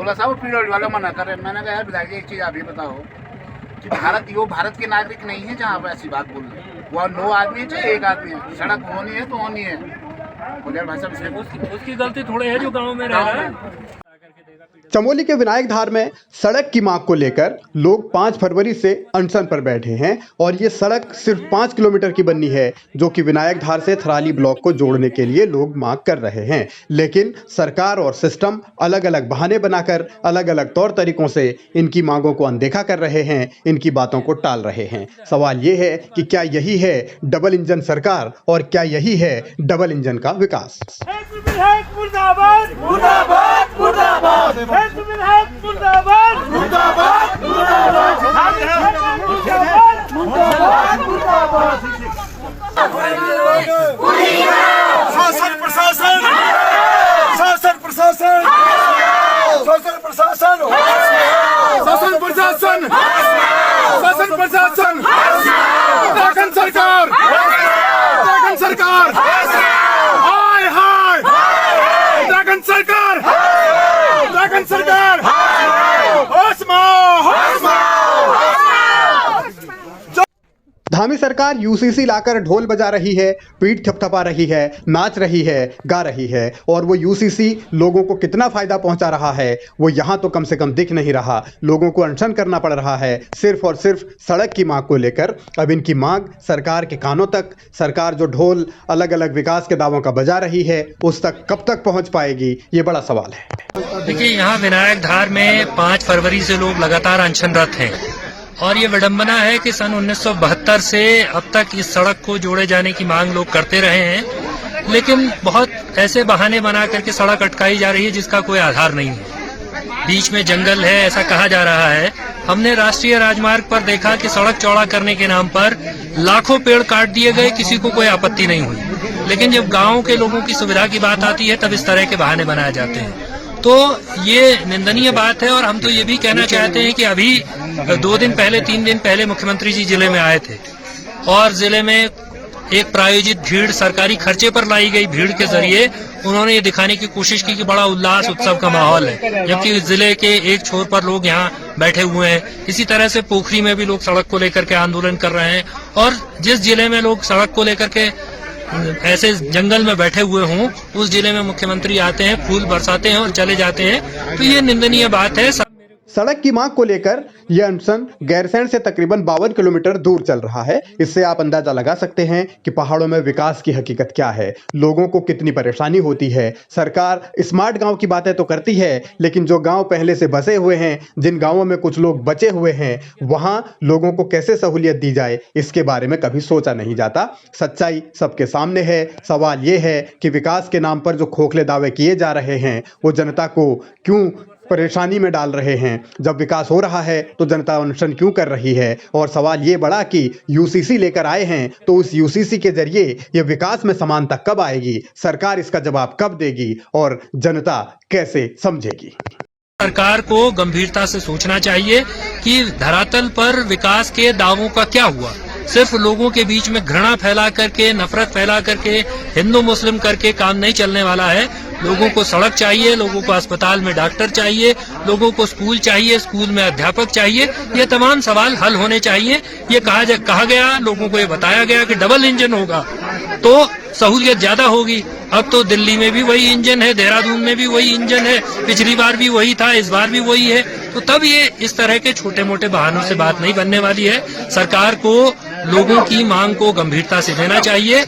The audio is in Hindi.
बोला साहब पीरियड वाला मना कर रहे। मैंने कहा यार विधायक जी एक चीज़ आप ही बताओ कि भारत के नागरिक नहीं है जहाँ पर ऐसी बात बोल रहे हैं। वहाँ 9 आदमी है चाहे 1 आदमी है, सड़क होनी है तो होनी है। बोले यार भाई साहब उसकी गलती थोड़े है जो गाँव में रह रहा है। चमोली के विनायक धार में सड़क की मांग को लेकर लोग 5 फरवरी से अनशन पर बैठे हैं और ये सड़क सिर्फ 5 किलोमीटर की बननी है जो कि विनायक धार से थराली ब्लॉक को जोड़ने के लिए लोग मांग कर रहे हैं। लेकिन सरकार और सिस्टम अलग अलग बहाने बनाकर अलग अलग तौर तरीकों से इनकी मांगों को अनदेखा कर रहे हैं, इनकी बातों को टाल रहे हैं। सवाल ये है कि क्या यही है डबल इंजन सरकार और क्या यही है डबल इंजन का विकास? मुर्दाबाद मुर्दाबाद मुर्दाबाद मुर्दाबाद मुर्दाबाद मुर्दाबाद। शासन प्रशासन शासन प्रशासन शासन प्रशासन शासन प्रशासन शासन प्रशासन उत्तराखंड सरकार उत्तराखंड सरकार हाय हाय उत्तराखंड सरकार उत्तराखंड सरकार होश में धामी सरकार यूसीसी लाकर ढोल बजा रही है, पीठ थपथपा रही है, नाच रही है, गा रही है और वो यूसीसी लोगों को कितना फायदा पहुंचा रहा है वो यहाँ तो कम से कम दिख नहीं रहा। लोगों को अनशन करना पड़ रहा है सिर्फ और सिर्फ सड़क की मांग को लेकर। अब इनकी मांग सरकार के कानों तक, सरकार जो ढोल अलग अलग विकास के दावों का बजा रही है उस तक कब तक पहुँच पाएगी, ये बड़ा सवाल है। देखिए, यहाँ विनायक धार में 5 फरवरी से लोग लगातार अनशनरत हैं और ये विडंबना है कि सन 1972 से अब तक इस सड़क को जोड़े जाने की मांग लोग करते रहे हैं, लेकिन बहुत ऐसे बहाने बना करके सड़क अटकाई जा रही है जिसका कोई आधार नहीं है। बीच में जंगल है ऐसा कहा जा रहा है। हमने राष्ट्रीय राजमार्ग पर देखा कि सड़क चौड़ा करने के नाम पर लाखों पेड़ काट दिए गए, किसी को कोई आपत्ति नहीं हुई। लेकिन जब गाँव के लोगों की सुविधा की बात आती है तब इस तरह के बहाने बनाए जाते हैं। तो ये निंदनीय बात है और हम तो ये भी कहना चाहते हैं कि अभी 2 दिन पहले 3 दिन पहले मुख्यमंत्री जी जिले में आए थे और जिले में एक प्रायोजित भीड़, सरकारी खर्चे पर लाई गई भीड़ के जरिए उन्होंने ये दिखाने की कोशिश की कि बड़ा उल्लास उत्सव का माहौल है, जबकि जिले के एक छोर पर लोग यहाँ बैठे हुए हैं। इसी तरह से पोखरी में भी लोग सड़क को लेकर के आंदोलन कर रहे हैं और जिस जिले में लोग सड़क को लेकर के ऐसे जंगल में बैठे हुए हों उस जिले में मुख्यमंत्री आते हैं, फूल बरसाते हैं और चले जाते हैं। तो ये निंदनीय बात है। सड़क की मांग को लेकर यह अनशन गैरसैंण से तकरीबन 52 किलोमीटर दूर चल रहा है। इससे आप अंदाजा लगा सकते हैं कि पहाड़ों में विकास की हकीकत क्या है, लोगों को कितनी परेशानी होती है। सरकार स्मार्ट गांव की बातें तो करती है लेकिन जो गांव पहले से बसे हुए हैं, जिन गांवों में कुछ लोग बचे हुए हैं, वहां लोगों को कैसे सहूलियत दी जाए इसके बारे में कभी सोचा नहीं जाता। सच्चाई सबके सामने है। सवाल यह है कि विकास के नाम पर जो खोखले दावे किए जा रहे हैं वो जनता को क्यों परेशानी में डाल रहे हैं। जब विकास हो रहा है तो जनता अनशन क्यों कर रही है? और सवाल ये बड़ा कि यूसीसी लेकर आए हैं तो उस यूसीसी के जरिए ये विकास में समानता कब आएगी, सरकार इसका जवाब कब देगी और जनता कैसे समझेगी? सरकार को गंभीरता से सोचना चाहिए कि धरातल पर विकास के दावों का क्या हुआ। सिर्फ लोगों के बीच में घृणा फैला करके, नफरत फैला करके, हिंदू मुस्लिम करके काम नहीं चलने वाला है। लोगों को सड़क चाहिए, लोगों को अस्पताल में डॉक्टर चाहिए, लोगों को स्कूल चाहिए, स्कूल में अध्यापक चाहिए। ये तमाम सवाल हल होने चाहिए। ये कहा गया, लोगों को ये बताया गया कि डबल इंजन होगा तो सहूलियत ज्यादा होगी। अब तो दिल्ली में भी वही इंजन है, देहरादून में भी वही इंजन है, पिछली बार भी वही था, इस बार भी वही है। तो तब ये इस तरह के छोटे मोटे बहानों से बात नहीं बनने वाली है। सरकार को लोगों की मांग को गंभीरता से लेना चाहिए।